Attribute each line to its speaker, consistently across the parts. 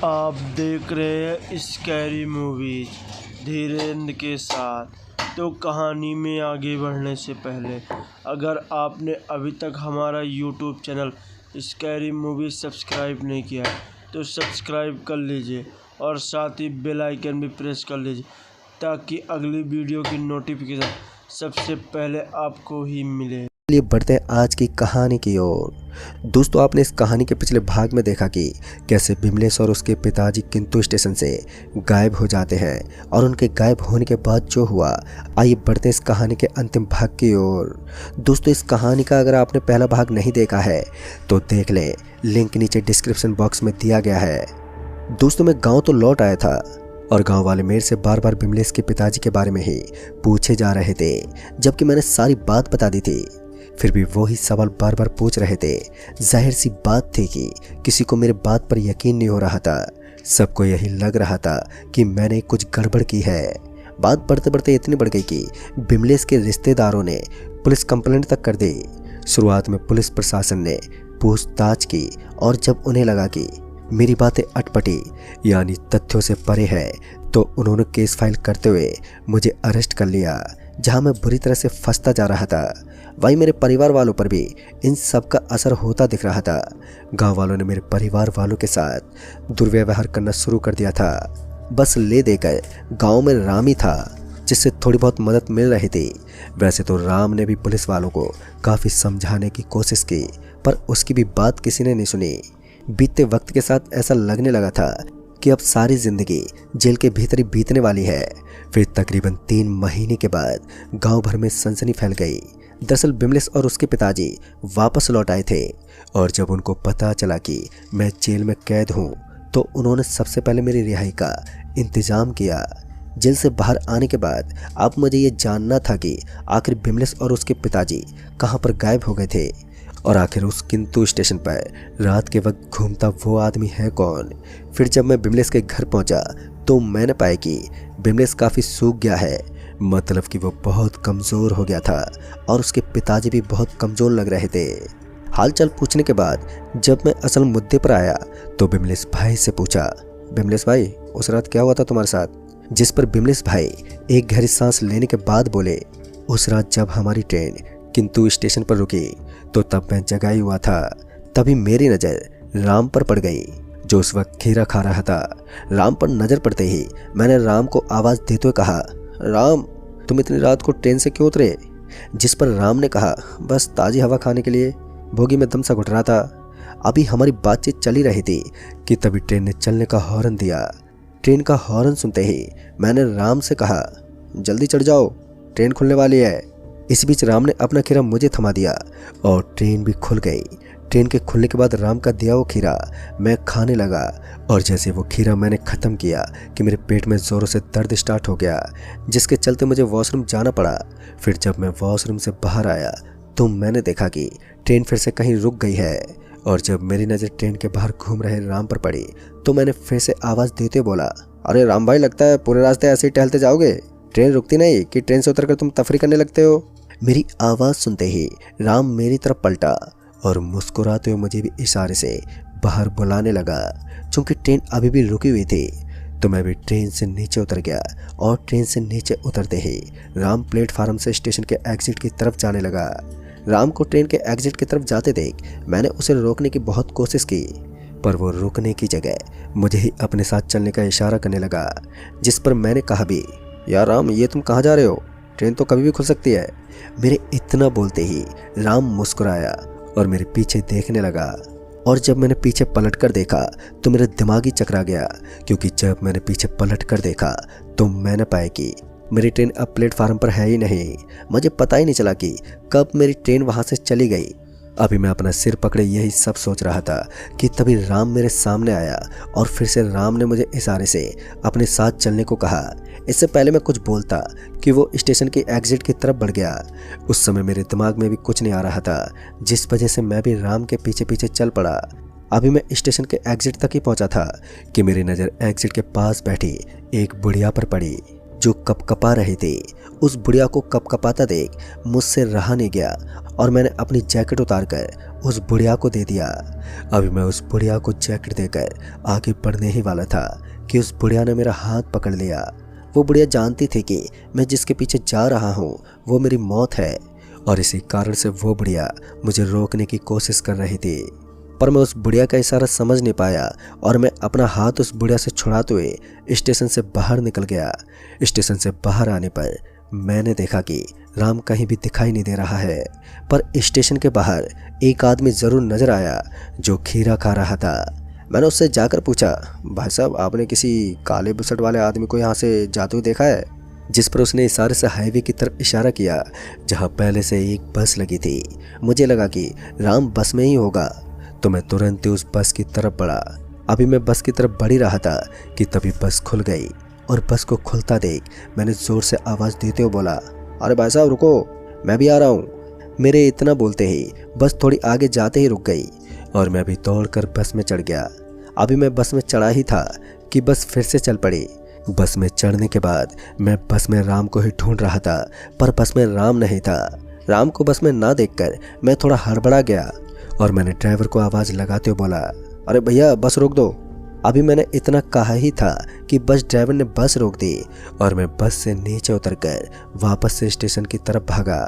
Speaker 1: आप देख रहे हैं स्कैरी मूवीज धीरेन्द्र के साथ। तो कहानी में आगे बढ़ने से पहले अगर आपने अभी तक हमारा YouTube channel scary movies subscribe नहीं किया है तो सब्सक्राइब कर लीजिए और साथ ही बेल आइकन भी प्रेस कर लीजिए ताकि अगली वीडियो की नोटिफिकेशन सबसे पहले आपको ही मिले।
Speaker 2: चलिए बढ़ते हैं आज की कहानी की ओर। दोस्तों, आपने इस कहानी के पिछले भाग में देखा कि कैसे बिमलेश और उसके पिताजी किंतु स्टेशन से गायब हो जाते हैं और उनके गायब होने के बाद जो हुआ। आइए बढ़ते हैं इस कहानी के अंतिम भाग की ओर। दोस्तों, इस कहानी का अगर आपने पहला भाग नहीं देखा है तो देख लें, लिंक नीचे डिस्क्रिप्शन बॉक्स में दिया गया है। दोस्तों, मैं गाँव तो लौट आया था और गांव वाले मेरे से बार बार बिमलेश के पिताजी के बारे में ही पूछे जा रहे थे, जबकि मैंने सारी बात बता दी थी। फिर भी वही सवाल बार बार पूछ रहे थे। जाहिर सी बात थी कि किसी को मेरे बात पर यकीन नहीं हो रहा था। सबको यही लग रहा था कि मैंने कुछ गड़बड़ की है। बात बढ़ते बढ़ते इतनी बढ़ गई कि बिमलेश के रिश्तेदारों ने पुलिस कंप्लेंट तक कर दी। शुरुआत में पुलिस प्रशासन ने पूछताछ की और जब उन्हें लगा कि मेरी बातें अटपटी यानी तथ्यों से परे है तो उन्होंने केस फाइल करते हुए मुझे अरेस्ट कर लिया, जहां मैं बुरी तरह से फंसता जा रहा था। वहीं मेरे परिवार वालों पर भी इन सब का असर होता दिख रहा था। गांव वालों ने मेरे परिवार वालों के साथ दुर्व्यवहार करना शुरू कर दिया था। बस ले देकर गांव में राम ही था जिससे थोड़ी बहुत मदद मिल रही थी। वैसे तो राम ने भी पुलिस वालों को काफ़ी समझाने की कोशिश की, पर उसकी भी बात किसी ने नहीं सुनी। बीतते वक्त के साथ ऐसा लगने लगा था कि अब सारी जिंदगी जेल के भीतर ही बीतने वाली है। फिर तकरीबन 3 महीने के बाद गांव भर में सनसनी फैल गई। दरअसल बिमलेश और उसके पिताजी वापस लौट आए थे और जब उनको पता चला कि मैं जेल में कैद हूं तो उन्होंने सबसे पहले मेरी रिहाई का इंतजाम किया। जेल से बाहर आने के बाद अब मुझे ये जानना था कि आखिर बिमलेश और उसके पिताजी कहां पर गायब हो गए थे और आखिर उस किंतु स्टेशन पर रात के वक्त घूमता वो आदमी है कौन। फिर जब मैं बिमलेश के घर पहुंचा तो मैंने पाया कि बिमलेश काफ़ी सूख गया है, मतलब कि वो बहुत कमज़ोर हो गया था और उसके पिताजी भी बहुत कमज़ोर लग रहे थे। हालचाल पूछने के बाद जब मैं असल मुद्दे पर आया तो बिमलेश भाई से पूछा, बिमलेश भाई उस रात क्या हुआ था तुम्हारे साथ? जिस पर बिमलेश भाई एक गहरी सांस लेने के बाद बोले, उस रात जब हमारी ट्रेन किंतु स्टेशन पर रुकी तो तब मैं जगा ही हुआ था। तभी मेरी नज़र राम पर पड़ गई जो उस वक्त खीरा खा रहा था। राम पर नज़र पड़ते ही मैंने राम को आवाज़ देते हुए कहा, राम तुम इतनी रात को ट्रेन से क्यों उतरे? जिस पर राम ने कहा, बस ताज़ी हवा खाने के लिए, बोगी में दम सा घुट रहा था। अभी हमारी बातचीत चली रही थी कि तभी ट्रेन ने चलने का हॉर्न दिया। ट्रेन का हॉर्न सुनते ही मैंने राम से कहा, जल्दी चढ़ जाओ, ट्रेन खुलने वाली है। इस बीच राम ने अपना खीरा मुझे थमा दिया और ट्रेन भी खुल गई। ट्रेन के खुलने के बाद राम का दिया वो खीरा मैं खाने लगा और जैसे वो खीरा मैंने ख़त्म किया कि मेरे पेट में ज़ोरों से दर्द स्टार्ट हो गया, जिसके चलते मुझे वॉशरूम जाना पड़ा। फिर जब मैं वॉशरूम से बाहर आया तो मैंने देखा कि ट्रेन फिर से कहीं रुक गई है और जब मेरी नज़र ट्रेन के बाहर घूम रहे राम पर पड़ी तो मैंने फिर से आवाज़ देते बोला, अरे राम भाई लगता है पूरे रास्ते ऐसे ही टहलते जाओगे, ट्रेन रुकती नहीं कि ट्रेन से उतरकर तुम तफरी करने लगते हो? मेरी आवाज़ सुनते ही राम मेरी तरफ पलटा और मुस्कुराते हुए मुझे भी इशारे से बाहर बुलाने लगा। चूँकि ट्रेन अभी भी रुकी हुई थी तो मैं भी ट्रेन से नीचे उतर गया और ट्रेन से नीचे उतरते ही राम प्लेटफार्म से स्टेशन के एग्जिट की तरफ जाने लगा। राम को ट्रेन के एग्जिट की तरफ जाते देख मैंने उसे रोकने की बहुत कोशिश की, पर वो रुकने की जगह मुझे ही अपने साथ चलने का इशारा करने लगा। जिस पर मैंने कहा भी, यार राम ये तुम कहाँ जा रहे हो? ट्रेन तो कभी भी खुल सकती है। मेरे इतना बोलते ही राम मुस्कुराया और मेरे पीछे देखने लगा और जब मैंने पीछे पलट कर देखा तो मेरा दिमाग ही चकरा गया, क्योंकि जब मैंने पीछे पलट कर देखा तो मैंने पाया कि मेरी ट्रेन अब प्लेटफार्म पर है ही नहीं। मुझे पता ही नहीं चला कि कब मेरी ट्रेन वहाँ से चली गई। अभी मैं अपना सिर पकड़े यही सब सोच रहा था कि तभी राम मेरे सामने आया और फिर से राम ने मुझे इशारे से अपने साथ चलने को कहा। इससे पहले मैं कुछ बोलता कि वो स्टेशन के एग्जिट की तरफ बढ़ गया। उस समय मेरे दिमाग में भी कुछ नहीं आ रहा था, जिस वजह से मैं भी राम के पीछे पीछे चल पड़ा। अभी मैं स्टेशन के एग्जिट तक ही पहुंचा था कि मेरी नज़र एग्जिट के पास बैठी एक बुढ़िया पर पड़ी जो कपकपा रहे थे। उस बुढ़िया को कपकपाता देख मुझसे रहा नहीं गया और मैंने अपनी जैकेट उतारकर उस बुढ़िया को दे दिया। अभी मैं उस बुढ़िया को जैकेट देकर आगे बढ़ने ही वाला था कि उस बुढ़िया ने मेरा हाथ पकड़ लिया। वो बुढ़िया जानती थी कि मैं जिसके पीछे जा रहा हूँ वो मेरी मौत है और इसी कारण से वो बुढ़िया मुझे रोकने की कोशिश कर रही थी, पर मैं उस बुढ़िया का इशारा समझ नहीं पाया और मैं अपना हाथ उस बुढ़िया से छुड़ाते हुए स्टेशन से बाहर निकल गया। स्टेशन से बाहर आने पर मैंने देखा कि राम कहीं भी दिखाई नहीं दे रहा है, पर स्टेशन के बाहर एक आदमी ज़रूर नज़र आया जो खीरा खा रहा था। मैंने उससे जाकर पूछा, भाई साहब आपने किसी काले बुसट वाले आदमी को यहाँ से जाते हुए देखा है? जिस पर उसने इशारे से हाईवे की तरफ इशारा किया जहाँ पहले से एक बस लगी थी। मुझे लगा कि राम बस में ही होगा तो मैं तुरंत ही उस बस की तरफ बढ़ा। अभी मैं बस की तरफ बढ़ ही रहा था कि तभी बस खुल गई और बस को खुलता देख मैंने ज़ोर से आवाज़ देते हुए बोला, अरे भाई साहब रुको, मैं भी आ रहा हूँ। मेरे इतना बोलते ही बस थोड़ी आगे जाते ही रुक गई और मैं भी दौड़कर बस में चढ़ गया। अभी मैं बस में चढ़ा ही था कि बस फिर से चल पड़ी। बस में चढ़ने के बाद मैं बस में राम को ही ढूंढ रहा था, पर बस में राम नहीं था। राम को बस में ना देखकर मैं थोड़ा हड़बड़ा गया और मैंने ड्राइवर को आवाज़ लगाते हुए बोला, अरे भैया बस रोक दो। अभी मैंने इतना कहा ही था कि बस ड्राइवर ने बस रोक दी और मैं बस से नीचे उतरकर वापस से स्टेशन की तरफ भागा।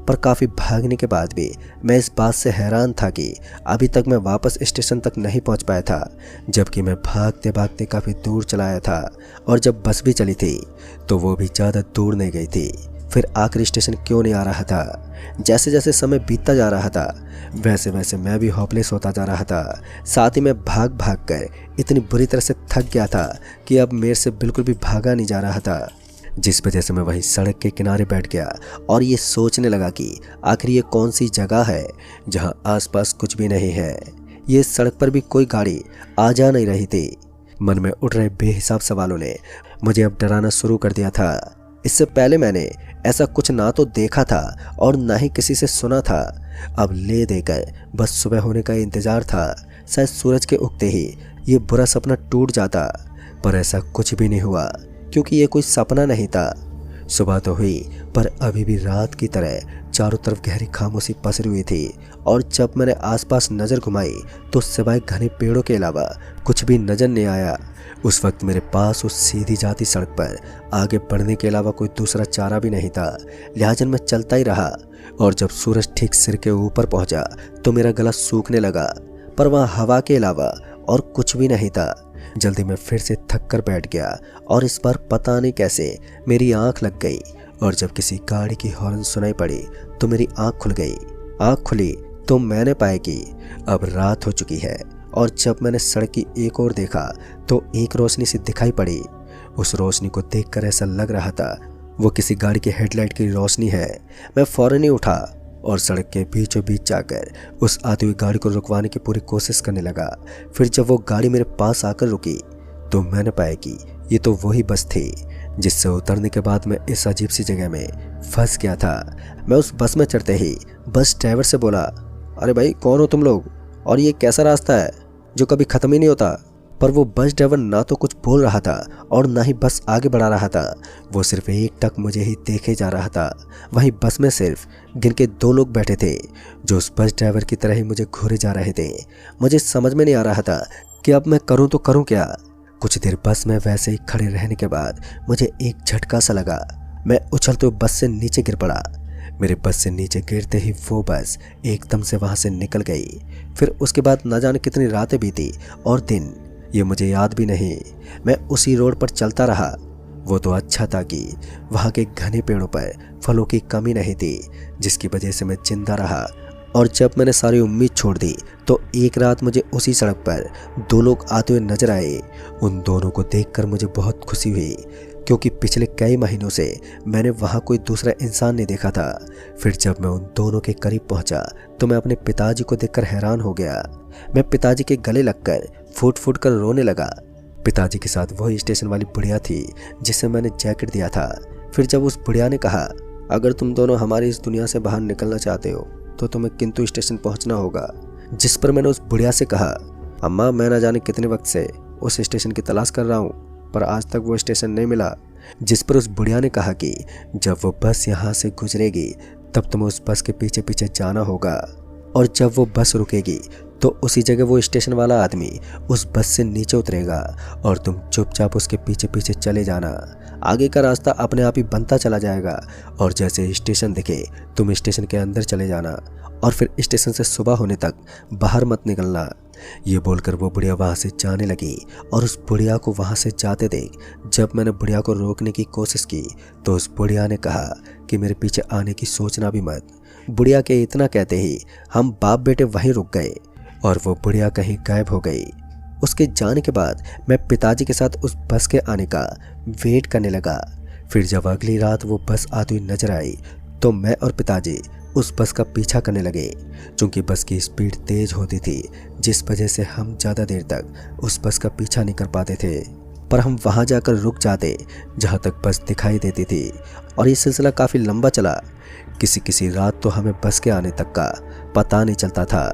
Speaker 2: पर काफ़ी भागने के बाद भी मैं इस बात से हैरान था कि अभी तक मैं वापस स्टेशन तक नहीं पहुंच पाया था, जबकि मैं भागते भागते काफ़ी दूर चला आया था और जब बस भी चली थी तो वो भी ज़्यादा दूर नहीं गई थी। फिर आखिरी स्टेशन क्यों नहीं आ रहा था? जैसे जैसे समय बीतता जा रहा था वैसे वैसे मैं भी होपलेस होता जा रहा था। साथ ही मैं भाग भाग कर इतनी बुरी तरह से थक गया था कि अब मेरे से बिल्कुल भी भागा नहीं जा रहा था, जिस वजह से मैं वहीं सड़क के किनारे बैठ गया और ये सोचने लगा कि आखिर ये कौन सी जगह है जहां आसपास कुछ भी नहीं है। ये सड़क पर भी कोई गाड़ी आ जा नहीं रही थी। मन में उठ रहे बेहिसाब सवालों ने मुझे अब डराना शुरू कर दिया था। इससे पहले मैंने ऐसा कुछ ना तो देखा था और ना ही किसी से सुना था। अब ले देकर बस सुबह होने का इंतज़ार था। शायद सूरज के उगते ही ये बुरा सपना टूट जाता, पर ऐसा कुछ भी नहीं हुआ क्योंकि ये कोई सपना नहीं था। सुबह तो हुई पर अभी भी रात की तरह चारों तरफ गहरी खामोशी पसरी हुई थी और जब मैंने आसपास नज़र घुमाई तो सिवाय घने पेड़ों के अलावा कुछ भी नज़र नहीं आया। उस वक्त मेरे पास उस सीधी जाती सड़क पर आगे बढ़ने के अलावा कोई दूसरा चारा भी नहीं था, लिहाजा मैं चलता ही रहा और जब सूरज ठीक सिर के ऊपर पहुंचा तो मेरा गला सूखने लगा, पर वहाँ हवा के अलावा और कुछ भी नहीं था। जल्दी मैं फिर से थक कर बैठ गया और इस बार पता नहीं कैसे मेरी आंख लग गई और जब किसी गाड़ी की हॉर्न सुनाई पड़ी तो मेरी आंख खुल गई। आंख खुली तो मैंने पाया कि अब रात हो चुकी है और जब मैंने सड़क की एक ओर देखा तो एक रोशनी सी दिखाई पड़ी। उस रोशनी को देखकर ऐसा लग रहा था वो किसी गाड़ी की हेडलाइट की रोशनी है। मैं फौरन ही उठा और सड़क के बीचों बीच जाकर उस आती हुई गाड़ी को रुकवाने की पूरी कोशिश करने लगा। फिर जब वो गाड़ी मेरे पास आकर रुकी तो मैंने पाया कि ये तो वही बस थी जिससे उतरने के बाद मैं इस अजीब सी जगह में फंस गया था। मैं उस बस में चढ़ते ही बस ड्राइवर से बोला, अरे भाई कौन हो तुम लोग और ये कैसा रास्ता है जो कभी ख़त्म ही नहीं होता? पर वो बस ड्राइवर ना तो कुछ बोल रहा था और ना ही बस आगे बढ़ा रहा था। वो सिर्फ एक टक मुझे ही देखे जा रहा था। वहीं बस में सिर्फ गिन के 2 लोग बैठे थे जो उस बस ड्राइवर की तरह ही मुझे घूरे जा रहे थे। मुझे समझ में नहीं आ रहा था कि अब मैं करूं तो करूं क्या। कुछ देर बस में वैसे ही खड़े रहने के बाद मुझे एक झटका सा लगा। मैं उछलते हुए बस से नीचे गिर पड़ा। मेरे बस से नीचे गिरते ही वो बस एकदम से वहाँ से निकल गई। फिर उसके बाद न जाने कितनी रातें बीती और दिन, ये मुझे याद भी नहीं। मैं उसी रोड पर चलता रहा। वो तो अच्छा था कि वहाँ के घने पेड़ों पर फलों की कमी नहीं थी, जिसकी वजह से मैं जिंदा रहा। और जब मैंने सारी उम्मीद छोड़ दी तो एक रात मुझे उसी सड़क पर 2 लोग आते हुए नजर आए। उन दोनों को देखकर मुझे बहुत खुशी हुई क्योंकि पिछले कई महीनों से मैंने वहाँ कोई दूसरा इंसान नहीं देखा था। फिर जब मैं उन दोनों के करीब पहुँचा तो मैं अपने पिताजी को देखकर हैरान हो गया। मैं पिताजी के गले लगकर फूट फूट कर रोने लगा। पिताजी के साथ वही स्टेशन वाली बुढ़िया थी जिसे मैंने जैकेट दिया था। फिर जब उस बुढ़िया ने कहा, अगर तुम दोनों हमारी इस दुनिया से बाहर निकलना चाहते हो तो तुम्हें किंतु स्टेशन पहुंचना होगा। जिस पर मैंने उस बुढ़िया से कहा, अम्मा मैं ना जाने कितने वक्त से उस स्टेशन की तलाश कर रहा हूँ पर आज तक वो स्टेशन नहीं मिला। जिस पर उस बुढ़िया ने कहा कि जब वो बस यहाँ से गुजरेगी तब तुम्हें उस बस के पीछे पीछे जाना होगा, और जब वो बस रुकेगी तो उसी जगह वो स्टेशन वाला आदमी उस बस से नीचे उतरेगा और तुम चुपचाप उसके पीछे पीछे चले जाना। आगे का रास्ता अपने आप ही बनता चला जाएगा और जैसे स्टेशन दिखे तुम स्टेशन के अंदर चले जाना और फिर स्टेशन से सुबह होने तक बाहर मत निकलना। ये बोलकर वो बुढ़िया वहाँ से जाने लगी और उस बुढ़िया को वहाँ से जाते देख जब मैंने बुढ़िया को रोकने की कोशिश की तो उस बुढ़िया ने कहा कि मेरे पीछे आने की सोचना भी मत। बुढ़िया के इतना कहते ही हम बाप बेटे वहीं रुक गए और वो बुढ़िया कहीं गायब हो गई। उसके जाने के बाद मैं पिताजी के साथ उस बस के आने का वेट करने लगा। फिर जब अगली रात वो बस आती हुई नजर आई तो मैं और पिताजी उस बस का पीछा करने लगे। चूंकि बस की स्पीड तेज होती थी जिस वजह से हम ज़्यादा देर तक उस बस का पीछा नहीं कर पाते थे, पर हम वहाँ जाकर रुक जाते जहाँ तक बस दिखाई देती थी और ये सिलसिला काफ़ी लंबा चला। किसी किसी रात तो हमें बस के आने तक का पता नहीं चलता था,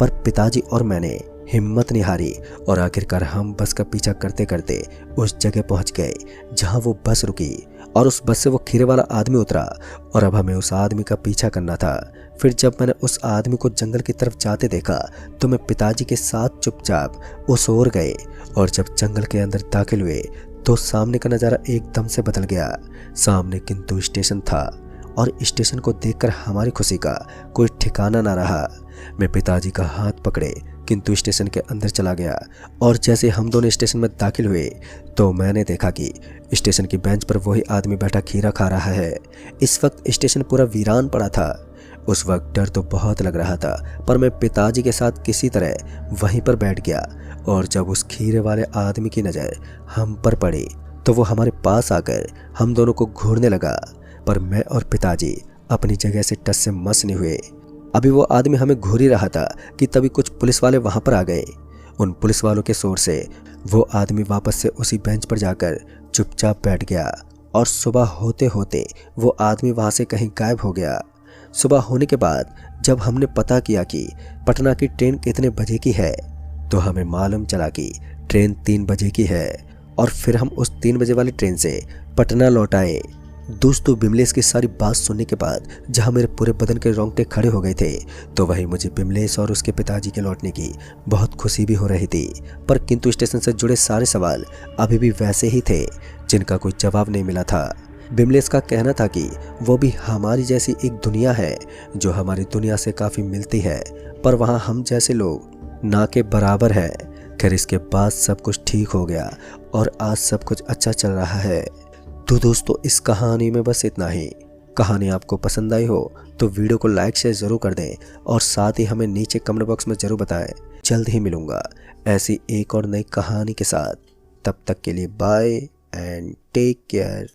Speaker 2: पर पिताजी और मैंने हिम्मत नहीं हारी और आखिरकार हम बस का पीछा करते करते उस जगह पहुंच गए जहां वो बस रुकी और उस बस से वो खीरे वाला आदमी उतरा और अब हमें उस आदमी का पीछा करना था। फिर जब मैंने उस आदमी को जंगल की तरफ जाते देखा तो मैं पिताजी के साथ चुपचाप उस ओर गए और जब जंगल के अंदर दाखिल हुए तो सामने का नज़ारा एकदम से बदल गया। सामने किंतु स्टेशन था और स्टेशन को देखकर हमारी खुशी का कोई ठिकाना ना रहा। मैं पिताजी का हाथ पकड़े किंतु स्टेशन के अंदर चला गया और जैसे हम दोनों स्टेशन में दाखिल हुए तो मैंने देखा कि स्टेशन की बेंच पर वही आदमी बैठा खीरा खा रहा है। इस वक्त स्टेशन पूरा वीरान पड़ा था। उस वक्त डर तो बहुत लग रहा था, पर मैं पिताजी के साथ किसी तरह वहीं पर बैठ गया और जब उस खीरे वाले आदमी की नज़र हम पर पड़ी तो वो हमारे पास आकर हम दोनों को घूरने लगा, पर मैं और पिताजी अपनी जगह से टस से मस नहीं हुए। अभी वो आदमी हमें घूर ही रहा था कि तभी कुछ पुलिस वाले वहां पर आ गए। उन पुलिस वालों के शोर से वो आदमी वापस से उसी बेंच पर जाकर चुपचाप बैठ गया और सुबह होते होते वो आदमी वहां से कहीं गायब हो गया। सुबह होने के बाद जब हमने पता किया कि पटना की ट्रेन कितने बजे की है तो हमें मालूम चला कि ट्रेन 3 बजे की है और फिर हम उस 3 बजे वाली ट्रेन से पटना लौट आए। दोस्तों, बिमलेश की सारी बात सुनने के बाद जहां मेरे पूरे बदन के रोंगटे खड़े हो गए थे तो वहीं मुझे बिमलेश और उसके पिताजी के लौटने की बहुत खुशी भी हो रही थी, पर किंतु स्टेशन से जुड़े सारे सवाल अभी भी वैसे ही थे जिनका कोई जवाब नहीं मिला था। बिमलेश का कहना था कि वो भी हमारी जैसी एक दुनिया है जो हमारी दुनिया से काफ़ी मिलती है, पर वहाँ हम जैसे लोग ना के बराबर है। खैर, इसके बाद सब कुछ ठीक हो गया और आज सब कुछ अच्छा चल रहा है। तो दोस्तों, इस कहानी में बस इतना ही। कहानी आपको पसंद आई हो तो वीडियो को लाइक शेयर ज़रूर कर दें और साथ ही हमें नीचे कमेंट बॉक्स में ज़रूर बताएं। जल्द ही मिलूँगा ऐसी एक और नई कहानी के साथ। तब तक के लिए बाय एंड टेक केयर।